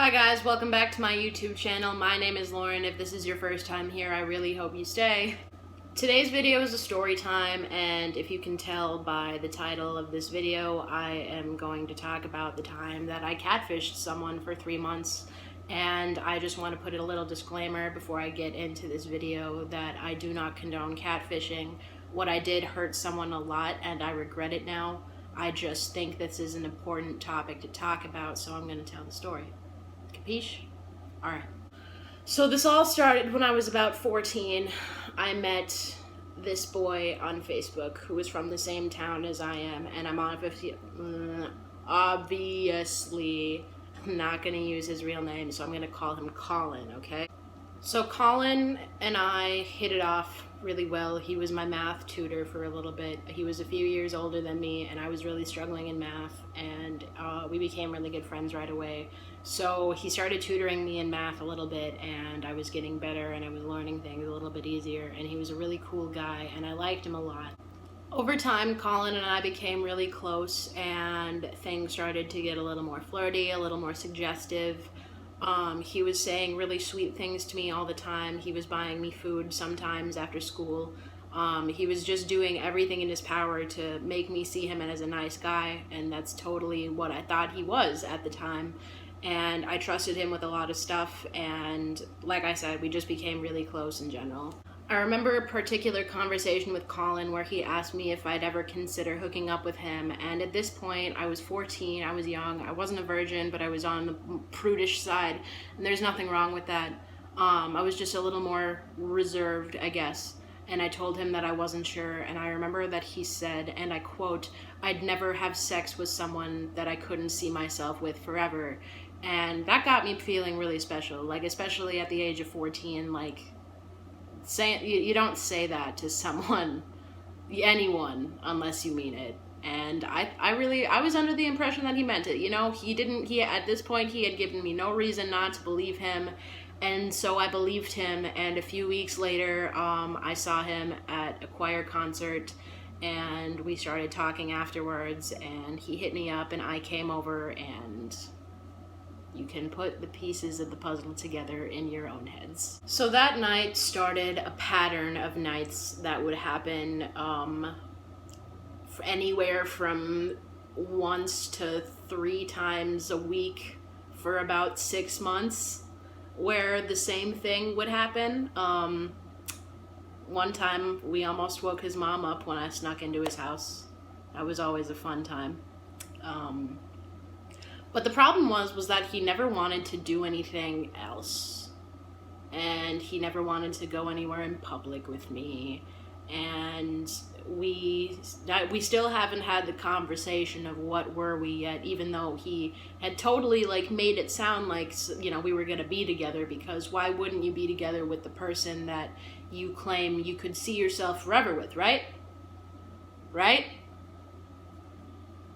Hi guys, welcome back to my YouTube channel. My name is Lauren. If this is your first time here, I really hope you stay. Today's video is a story time, and if you can tell by the title of this video, I am going to talk about the time that I catfished someone for 3 months. And I just want to put a little disclaimer before I get into this video that I do not condone catfishing. What I did hurt someone a lot, and I regret it now. I just think this is an important topic to talk about, so I'm going to tell the story. Capiche? Alright. So this all started when I was about 14. I met this boy on Facebook who was from the same town as I am, and I'm on 50. Obviously, I'm not going to use his real name, so I'm going to call him Colin, okay? So Colin and I hit it off really well. He was my math tutor for a little bit. He was a few years older than me, and I was really struggling in math, and we became really good friends right away. So he started tutoring me in math a little bit, and I was getting better, and I was learning things a little bit easier, and he was a really cool guy, and I liked him a lot. Over time, Colin and I became really close, and things started to get a little more flirty, a little more suggestive. He was saying really sweet things to me all the time. He was buying me food sometimes after school. He was just doing everything in his power to make me see him as a nice guy, and that's totally what I thought he was at the time. And I trusted him with a lot of stuff, and like I said, we just became really close in general. I remember a particular conversation with Colin where he asked me if I'd ever consider hooking up with him, and at this point I was 14, I was young, I wasn't a virgin, but I was on the prudish side, and there's nothing wrong with that. I was just a little more reserved, I guess, and I told him that I wasn't sure, and I remember that he said, and I quote, "I'd never have sex with someone that I couldn't see myself with forever," and that got me feeling really special, like especially at the age of 14, like, you don't say that to someone, anyone, unless you mean it. And I was under the impression that he meant it. You know, at this point he had given me no reason not to believe him, and so I believed him. And a few weeks later, I saw him at a choir concert, and we started talking afterwards, and he hit me up, and I came over, and you can put the pieces of the puzzle together in your own heads. So that night started a pattern of nights that would happen anywhere from once to 3 times a week for about 6 months, where the same thing would happen. One time we almost woke his mom up when I snuck into his house. That was always a fun time. But the problem was that he never wanted to do anything else. And he never wanted to go anywhere in public with me. And we still haven't had the conversation of what were we yet, even though he had totally like made it sound like, you know, we were going to be together, because why wouldn't you be together with the person that you claim you could see yourself forever with, right? Right?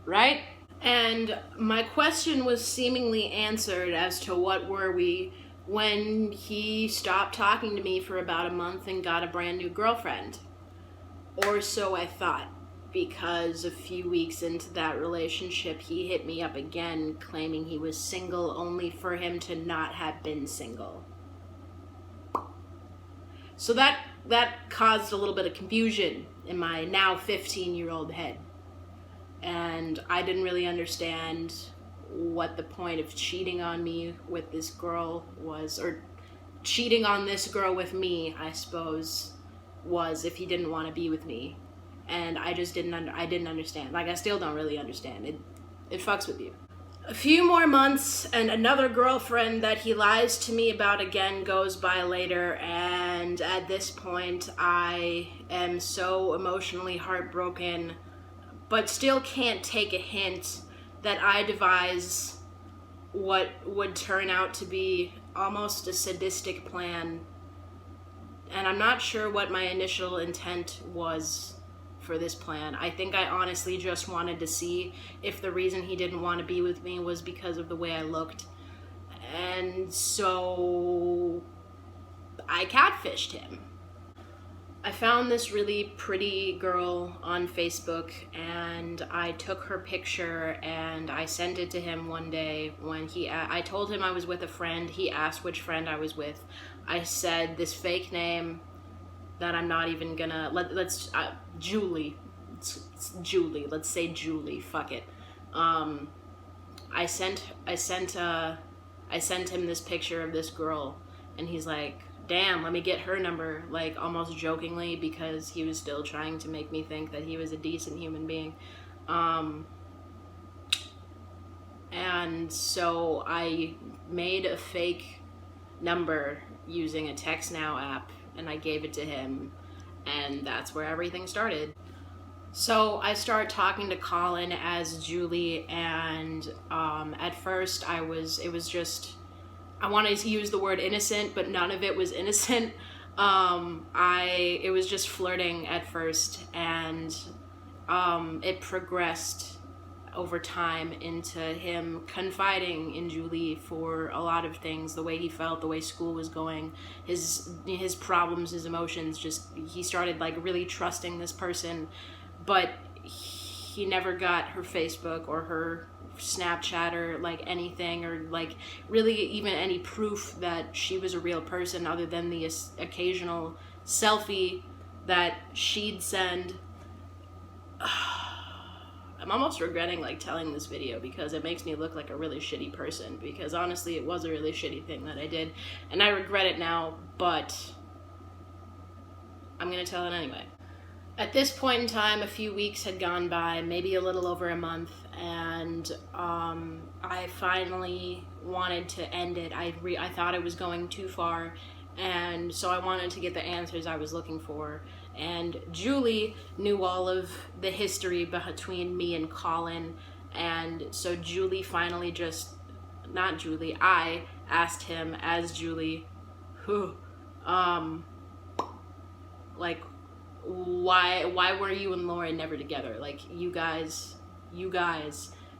Right? And my question was seemingly answered as to what were we when he stopped talking to me for about a month and got a brand new girlfriend. Or so I thought, because a few weeks into that relationship, he hit me up again, claiming he was single, only for him to not have been single. So that caused a little bit of confusion in my now 15-year-old head. And I didn't really understand what the point of cheating on me with this girl was, or cheating on this girl with me, I suppose, was, if he didn't want to be with me. And I just didn't understand. Like, I still don't really understand. It fucks with you. A few more months, and another girlfriend that he lies to me about again goes by later, and at this point I am so emotionally heartbroken, but still can't take a hint that I devise what would turn out to be almost a sadistic plan. And I'm not sure what my initial intent was for this plan. I think I honestly just wanted to see if the reason he didn't want to be with me was because of the way I looked. And so I catfished him. I found this really pretty girl on Facebook, and I took her picture and I sent it to him one day when I told him I was with a friend. He asked which friend I was with. I said this fake name that I'm not even gonna, Julie. It's Julie. Let's say Julie. Fuck it. I sent him this picture of this girl, and he's like, damn, let me get her number, like almost jokingly, because he was still trying to make me think that he was a decent human being. And so I made a fake number using a Text Now app, and I gave it to him, and that's where everything started. So I start talking to Colin as Julie, and at first I wanted to use the word innocent, but none of it was innocent. It was just flirting at first, and it progressed over time into him confiding in Julie for a lot of things, the way he felt, the way school was going, his problems, his emotions. He started like really trusting this person, but he never got her Facebook or her Snapchat or like anything, or like really even any proof that she was a real person other than the occasional selfie that she'd send. I'm almost regretting like telling this video because it makes me look like a really shitty person, because honestly it was a really shitty thing that I did and I regret it now, but I'm gonna tell it anyway. At this point in time, a few weeks had gone by, maybe a little over a month, and I finally wanted to end it. I thought it was going too far, and so I wanted to get the answers I was looking for. And Julie knew all of the history between me and Colin, and so Julie finally I asked him as Julie, like, why were you and Lauren never together? Like, you guys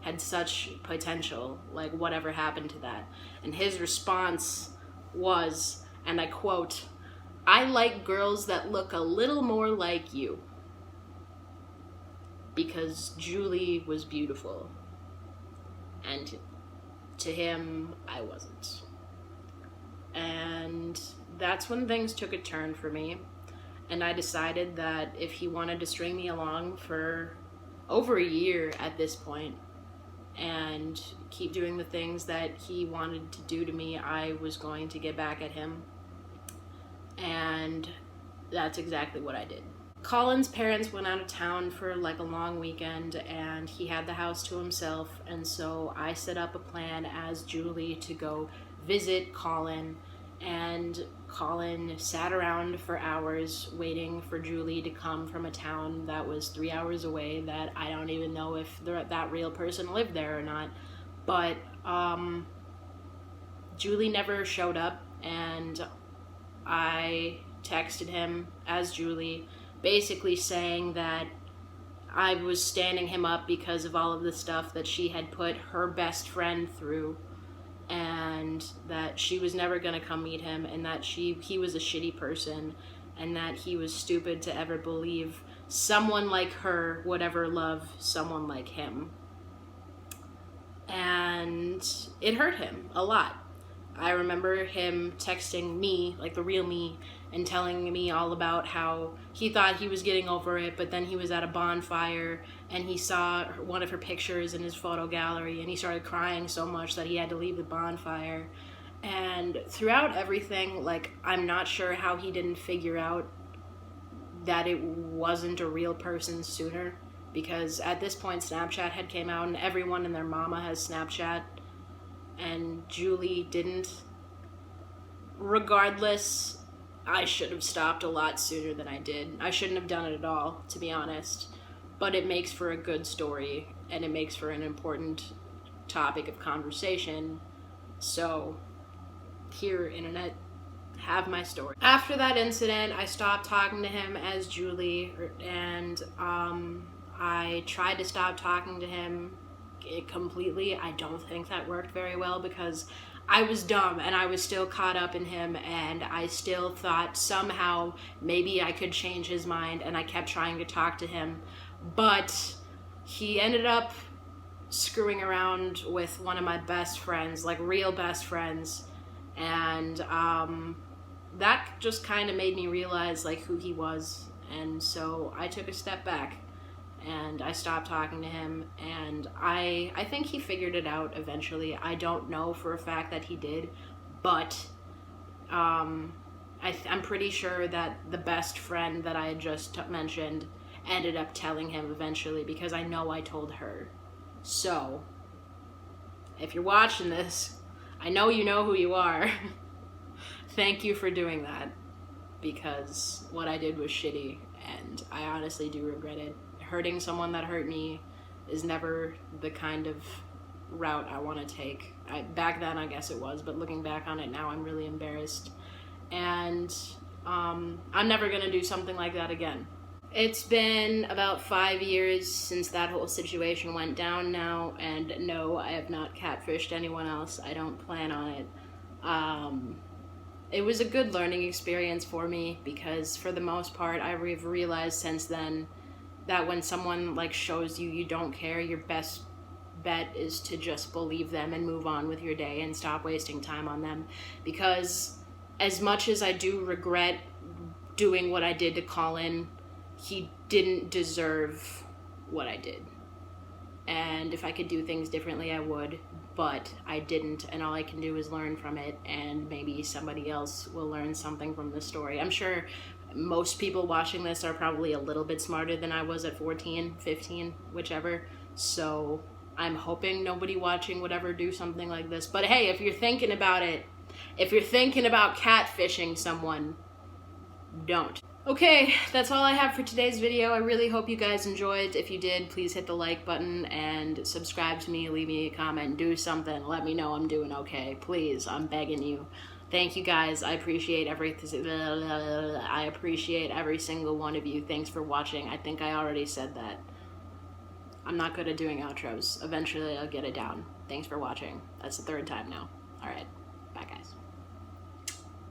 had such potential. Like, whatever happened to that? And his response was, and I quote, "I like girls that look a little more like you." Because Julie was beautiful. And to him, I wasn't. And that's when things took a turn for me. And I decided that if he wanted to string me along for over a year at this point and keep doing the things that he wanted to do to me, I was going to get back at him. And that's exactly what I did. Colin's parents went out of town for like a long weekend, and he had the house to himself, and so I set up a plan as Julie to go visit Colin. And Colin sat around for hours waiting for Julie to come from a town that was 3 hours away, that I don't even know if that real person lived there or not. But Julie never showed up, and I texted him as Julie, basically saying that I was standing him up because of all of the stuff that she had put her best friend through, and that she was never going to come meet him, and that he was a shitty person, and that he was stupid to ever believe someone like her would ever love someone like him. And it hurt him a lot. I remember him texting me, like the real me, and telling me all about how he thought he was getting over it, but then he was at a bonfire and he saw one of her pictures in his photo gallery, and he started crying so much that he had to leave the bonfire. And throughout everything, like, I'm not sure how he didn't figure out that it wasn't a real person sooner, because at this point Snapchat had came out and everyone and their mama has Snapchat, and Julie didn't. Regardless, I should have stopped a lot sooner than I did. I shouldn't have done it at all, to be honest. But it makes for a good story, and it makes for an important topic of conversation. So, here, internet, have my story. After that incident, I stopped talking to him as Julie, and I tried to stop talking to him it completely. I don't think that worked very well because I was dumb and I was still caught up in him, and I still thought somehow maybe I could change his mind, and I kept trying to talk to him, but he ended up screwing around with one of my best friends, like real best friends, and that just kind of made me realize like who he was. And so I took a step back and I stopped talking to him, and I think he figured it out eventually. I don't know for a fact that he did, but I'm pretty sure that the best friend that I had just mentioned ended up telling him eventually, because I know I told her. So if you're watching this, I know you know who you are. Thank you for doing that, because what I did was shitty, and I honestly do regret it. Hurting someone that hurt me is never the kind of route I want to take. Back then, I guess it was, but looking back on it now, I'm really embarrassed. And I'm never going to do something like that again. It's been about 5 years since that whole situation went down now, and no, I have not catfished anyone else. I don't plan on it. It was a good learning experience for me, because for the most part, I've realized since then that when someone like shows you you don't care, your best bet is to just believe them and move on with your day and stop wasting time on them. Because as much as I do regret doing what I did to Colin, he didn't deserve what I did. And if I could do things differently, I would, but I didn't, and all I can do is learn from it, and maybe somebody else will learn something from the story. I'm sure most people watching this are probably a little bit smarter than I was at 14, 15, whichever, so I'm hoping nobody watching would ever do something like this. But hey, if you're thinking about it, if you're thinking about catfishing someone, don't. Okay, that's all I have for today's video. I really hope you guys enjoyed. If you did, please hit the like button and subscribe to me, leave me a comment, do something. Let me know I'm doing okay. Please, I'm begging you. Thank you guys. I appreciate everything. I appreciate every single one of you. Thanks for watching. I think I already said that. I'm not good at doing outros. Eventually I'll get it down. Thanks for watching. That's the 3rd time now. Alright, bye guys.